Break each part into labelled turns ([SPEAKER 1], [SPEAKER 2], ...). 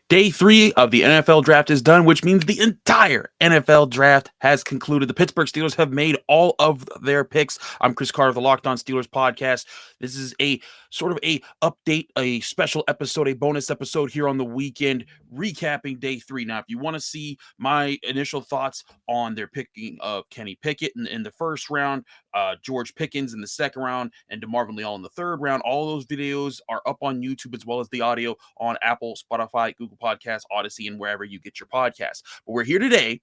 [SPEAKER 1] Day 3 of the NFL draft is done, which means the entire NFL draft has concluded. The Pittsburgh Steelers have made all of their picks. I'm Chris Carter of the Locked On Steelers podcast. This is a sort of a update, a special episode, a bonus episode here on the weekend, recapping Day 3. Now, if you want to see my initial thoughts on their picking of Kenny Pickett in the first round, George Pickens in the second round, and DeMarvin Leal in the third round, all those videos are up on YouTube as well as the audio on Apple, Spotify, Google Podcasts, Odyssey, and wherever you get your podcasts. But we're here today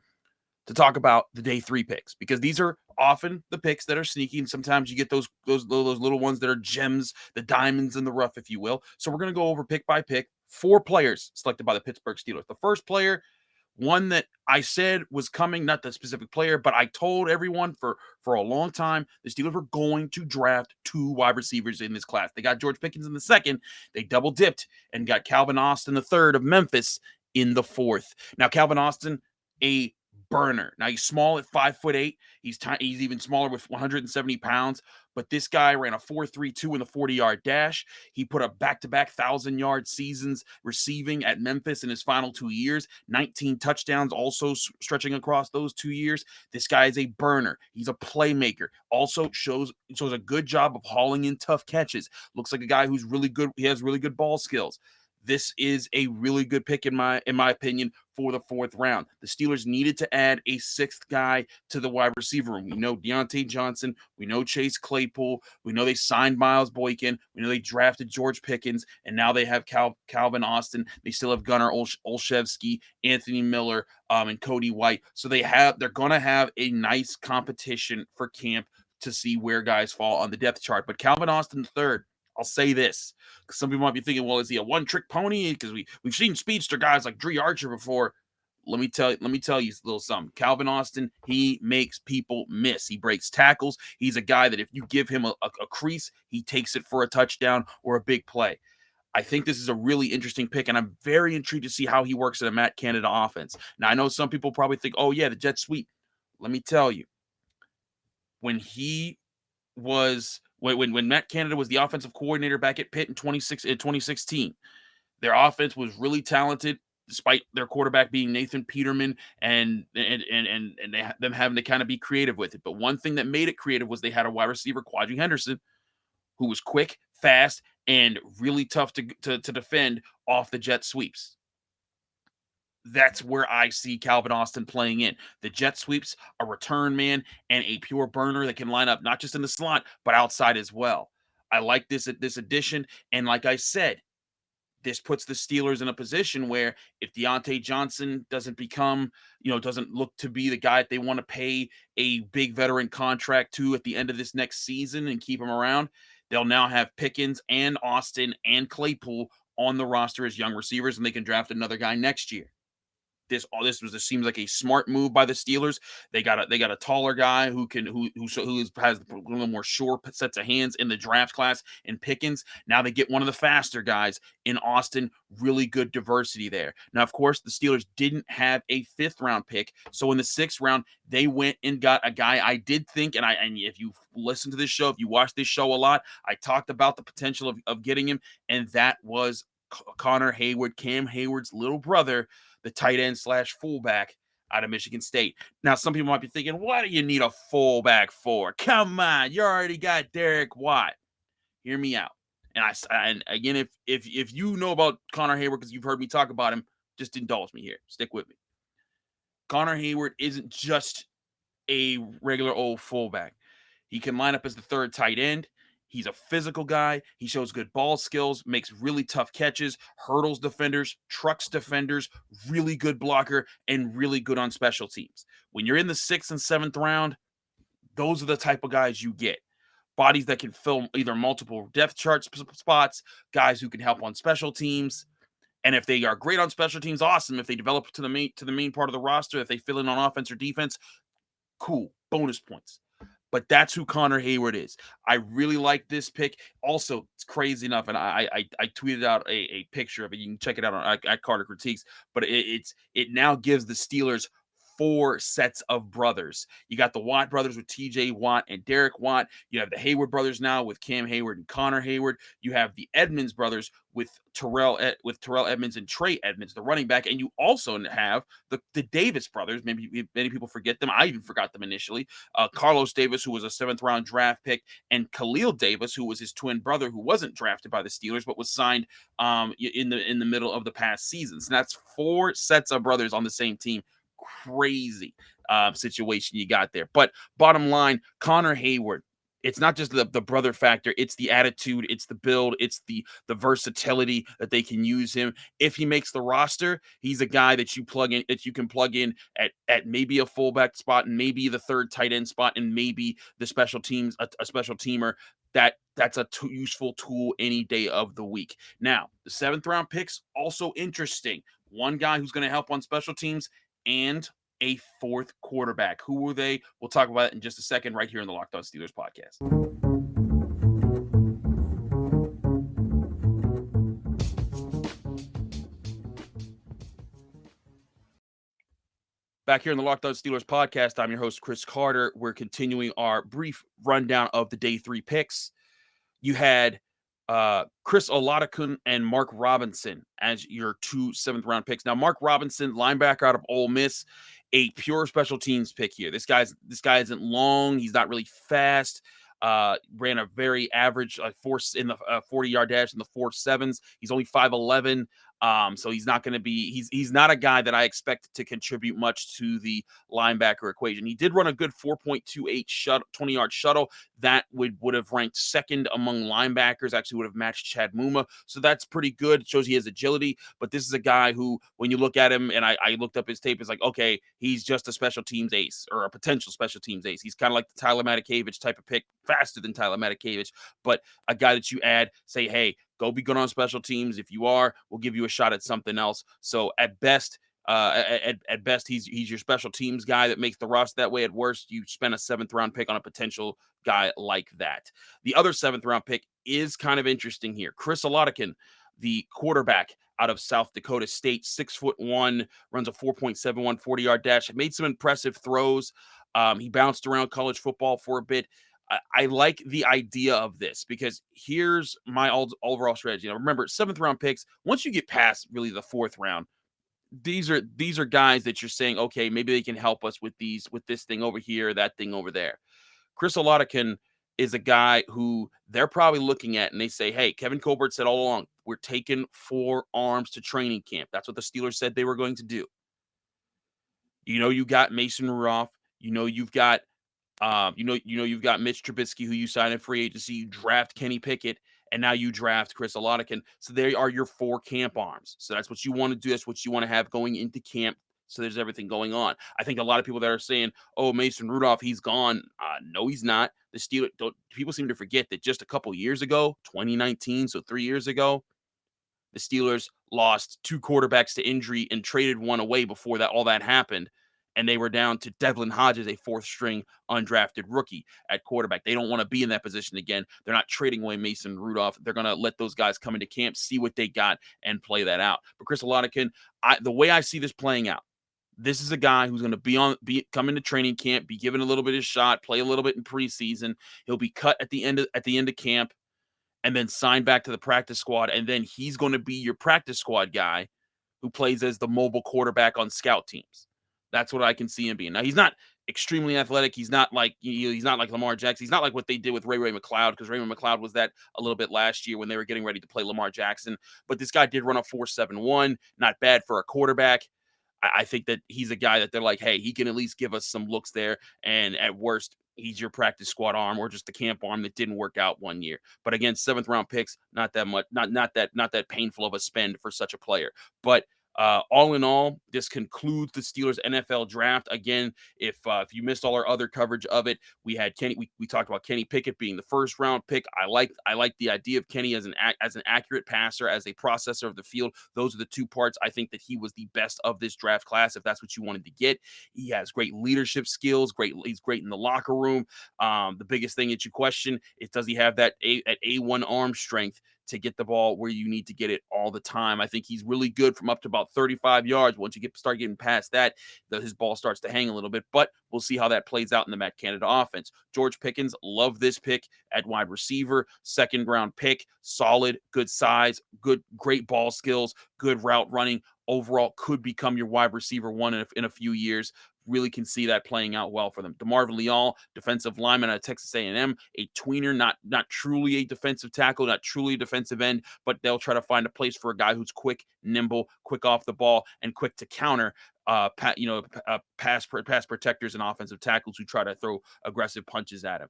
[SPEAKER 1] to talk about the Day 3 picks because these are often the picks that are sneaky, and sometimes you get those little ones that are gems, the diamonds in the rough, if you will. So we're going to go over pick by pick 4 players selected by the Pittsburgh Steelers. The first player, one that I said was coming, not the specific player, but I told everyone for a long time the Steelers were going to draft 2 wide receivers in this class. They got George Pickens in the second. They double dipped and got Calvin Austin the third of Memphis in the fourth. Now, Calvin Austin, a burner. Now, he's small at 5'8". He's even smaller with 170 pounds. But this guy ran a 4.32 in the 40-yard dash. He put up back-to-back 1,000-yard seasons receiving at Memphis in his final 2 years. 19 touchdowns also stretching across those 2 years. This guy is a burner. He's a playmaker. Also shows a good job of hauling in tough catches. Looks like a guy who's really good. He has really good ball skills. This is a really good pick in my opinion for the 4th round. The Steelers needed to add a 6th guy to the wide receiver room. We know Deontay Johnson. We know Chase Claypool. We know they signed Miles Boykin. We know they drafted George Pickens, and now they have Calvin Austin. They still have Gunnar Olszewski, Anthony Miller, and Cody White. So they're gonna have a nice competition for camp to see where guys fall on the depth chart. But Calvin Austin III, I'll say this, because some people might be thinking, well, is he a one-trick pony? Because we've seen speedster guys like Dre Archer before. Let me tell you a little something. Calvin Austin, he makes people miss. He breaks tackles. He's a guy that if you give him a crease, he takes it for a touchdown or a big play. I think this is a really interesting pick, and I'm very intrigued to see how he works in a Matt Canada offense. Now, I know some people probably think, oh, yeah, the jet sweep. Let me tell you, when Matt Canada was the offensive coordinator back at Pitt in 2016, their offense was really talented, despite their quarterback being Nathan Peterman and them having to kind of be creative with it. But one thing that made it creative was they had a wide receiver, Quadri Henderson, who was quick, fast, and really tough to defend off the jet sweeps. That's where I see Calvin Austin playing in. The jet sweeps, a return man, and a pure burner that can line up not just in the slot, but outside as well. I like this addition, and like I said, this puts the Steelers in a position where if Deontay Johnson doesn't look to be the guy that they want to pay a big veteran contract to at the end of this next season and keep him around, they'll now have Pickens and Austin and Claypool on the roster as young receivers, and they can draft another guy next year. This seems like a smart move by the Steelers. They got a taller guy who has a little more sure sets of hands in the draft class in Pickens. Now they get one of the faster guys in Austin. Really good diversity there. Now, of course, the Steelers didn't have a 5th round pick, so in the 6th round they went and got a guy I did think, and if you listen to this show, if you watch this show a lot, I talked about the potential of getting him, and that was Connor Heyward, Cam Hayward's little brother, the tight end / fullback out of Michigan State. Now, some people might be thinking, what do you need a fullback for? Come on, you already got Derek Watt. Hear me out. And again, if you know about Connor Heyward because you've heard me talk about him, just indulge me here. Stick with me. Connor Heyward isn't just a regular old fullback. He can line up as the 3rd tight end. He's a physical guy. He shows good ball skills, makes really tough catches, hurdles defenders, trucks defenders, really good blocker, and really good on special teams. When you're in the 6th and 7th round, those are the type of guys you get. Bodies that can fill either multiple depth chart spots, guys who can help on special teams. And if they are great on special teams, awesome. If they develop to the main part of the roster, if they fill in on offense or defense, cool, bonus points. But that's who Connor Heyward is. I really like this pick. Also, it's crazy enough, and I tweeted out a picture of it. You can check it out at Carter Critiques. But it now gives the Steelers four sets of brothers. You got the Watt brothers with TJ Watt and Derek Watt. You have the Heyward brothers now with Cam Heyward and Connor Heyward. You have the Edmonds brothers with Terrell Edmonds and Trey Edmonds, the running back. And you also have the Davis brothers. Maybe many people forget them. I even forgot them initially. Carlos Davis, who was a 7th-round draft pick, and Khalil Davis, who was his twin brother, who wasn't drafted by the Steelers but was signed in the middle of the past season. So that's four sets of brothers on the same team. Crazy situation you got there. But bottom line, Connor Heyward, it's not just the brother factor, it's the attitude, it's the build, it's the versatility that they can use him. If he makes the roster, he's a guy that you can plug in at maybe a fullback spot and maybe the third tight end spot and maybe the special teams, a special teamer. That's a useful tool any day of the week. Now, the 7th-round picks, also interesting. One guy who's going to help on special teams and a 4th quarterback. Who were they? We'll talk about it in just a second right here in the Locked On Steelers podcast. Back here in the Locked On Steelers podcast, I'm your host, Chris Carter. We're continuing our brief rundown of the day 3 picks. You had Chris Oladokun and Mark Robinson as your 2 7th-round picks. Now, Mark Robinson, linebacker out of Ole Miss, a pure special teams pick here. This guy isn't long. He's not really fast. Ran a very average force in the 40-yard dash in the 4.7s. He's only 5'11". So he's not going to be, he's not a guy that I expect to contribute much to the linebacker equation. He did run a good 4.28 20-yard shuttle. That would have ranked 2nd among linebackers, actually would have matched Chad Muma. So that's pretty good. It shows he has agility, but this is a guy who, when you look at him, and I looked up his tape, it's like, okay, he's just a special teams ace or a potential special teams ace. He's kind of like the Tyler Matakevich type of pick, faster than Tyler Matakevich, but a guy that you add, say, hey, go be good on special teams. If you are, we'll give you a shot at something else. So at best, he's your special teams guy that makes the roster that way. At worst, you spend a 7th-round pick on a potential guy like that. The other 7th-round pick is kind of interesting here. Chris Oladokun, the quarterback out of South Dakota State, 6'1", runs a 4.71 40-yard dash. Made some impressive throws. He bounced around college football for a bit. I like the idea of this because here's my overall strategy. Now, remember, 7th-round picks, once you get past really the 4th round, these are guys that you're saying, okay, maybe they can help us with this thing over here, that thing over there. Chris Oladokun is a guy who they're probably looking at and they say, hey, Kevin Colbert said all along, we're taking 4 arms to training camp. That's what the Steelers said they were going to do. You got Mason Rudolph. You've got you've got Mitch Trubisky, who you signed in free agency. You draft Kenny Pickett, and now you draft Chris Oladokun. So there are your 4 camp arms. So that's what you want to do. That's what you want to have going into camp. So there's everything going on. I think a lot of people that are saying, "Oh, Mason Rudolph, he's gone." No, he's not. The Steelers. People seem to forget that just a couple years ago, 2019, so 3 years ago, the Steelers lost 2 quarterbacks to injury and traded one away before all that happened. And they were down to Devlin Hodges, a 4th-string undrafted rookie at quarterback. They don't want to be in that position again. They're not trading away Mason Rudolph. They're going to let those guys come into camp, see what they got, and play that out. But Chris Oladokun, the way I see this playing out, this is a guy who's going to come into training camp, be given a little bit of shot, play a little bit in preseason. He'll be cut at the end of camp, and then signed back to the practice squad. And then he's going to be your practice squad guy who plays as the mobile quarterback on scout teams. That's what I can see him being. Now, he's not extremely athletic. He's not like Lamar Jackson. He's not like what they did with Ray McLeod, because Ray McLeod was that a little bit last year when they were getting ready to play Lamar Jackson. But this guy did run a 4.71, not bad for a quarterback. I think that he's a guy that they're like, hey, he can at least give us some looks there. And at worst, he's your practice squad arm or just the camp arm that didn't work out one year. But again, 7th-round picks, not that much, not that painful of a spend for such a player. But all in all, this concludes the Steelers NFL draft. Again, if you missed all our other coverage of it, we had Kenny. We talked about Kenny Pickett being the 1st-round pick. I like the idea of Kenny as an accurate passer, as a processor of the field. Those are the 2 parts. I think that he was the best of this draft class, if that's what you wanted to get. He has great leadership skills. He's great in the locker room. The biggest thing that you question is, does he have that A1 arm strength to get the ball where you need to get it all the time. I think he's really good from up to about 35 yards. Once you start getting past that, his ball starts to hang a little bit, but we'll see how that plays out in the Matt Canada offense. George Pickens, love this pick at wide receiver, second round pick, solid, good size, great ball skills, good route running. Overall, could become your wide receiver one in a few years. Really can see that playing out well for them. DeMarvin Leal, defensive lineman at Texas A&M, a tweener, not truly a defensive tackle, not truly a defensive end, but they'll try to find a place for a guy who's quick, nimble, quick off the ball, and quick to counter pass protectors and offensive tackles who try to throw aggressive punches at him.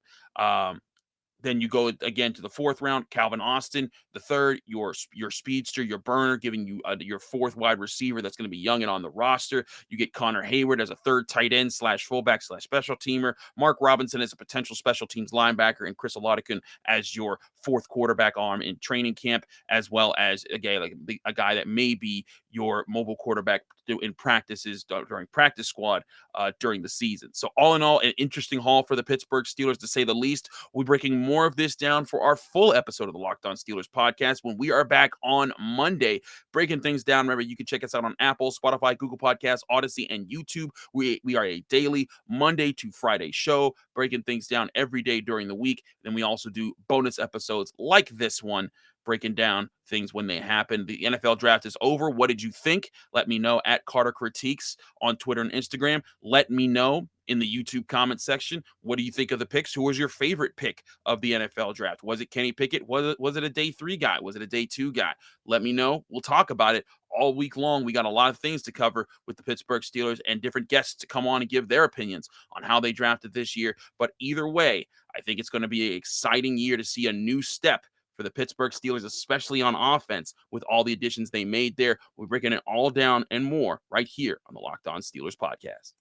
[SPEAKER 1] Then you go again to the fourth round, Calvin Austin, the third, your speedster, your burner, giving you your fourth wide receiver that's going to be young and on the roster. You get Connor Heyward as a third tight end / fullback / special teamer. Mark Robinson as a potential special teams linebacker, and Chris Oladokun as your fourth quarterback arm in training camp, as well as a guy that may be your mobile quarterback in practices during practice squad during the season. So all in all, an interesting haul for the Pittsburgh Steelers, to say the least. We're breaking more of this down for our full episode of the Locked On Steelers podcast when we are back on Monday, breaking things down. Remember, you can check us out on Apple, Spotify, Google Podcasts, Odyssey, and YouTube. We are a daily Monday to Friday show, breaking things down every day during the week. Then we also do bonus episodes like this one, breaking down things when they happen. The NFL draft is over. What did you think? Let me know at Carter Critiques on Twitter and Instagram. Let me know in the YouTube comment section. What do you think of the picks? Who was your favorite pick of the NFL draft? Was it Kenny Pickett? Was it a day 3 guy? Was it a day 2 guy? Let me know. We'll talk about it all week long. We got a lot of things to cover with the Pittsburgh Steelers and different guests to come on and give their opinions on how they drafted this year. But either way, I think it's going to be an exciting year to see a new step for the Pittsburgh Steelers, especially on offense, with all the additions they made there. We're breaking it all down and more right here on the Locked On Steelers podcast.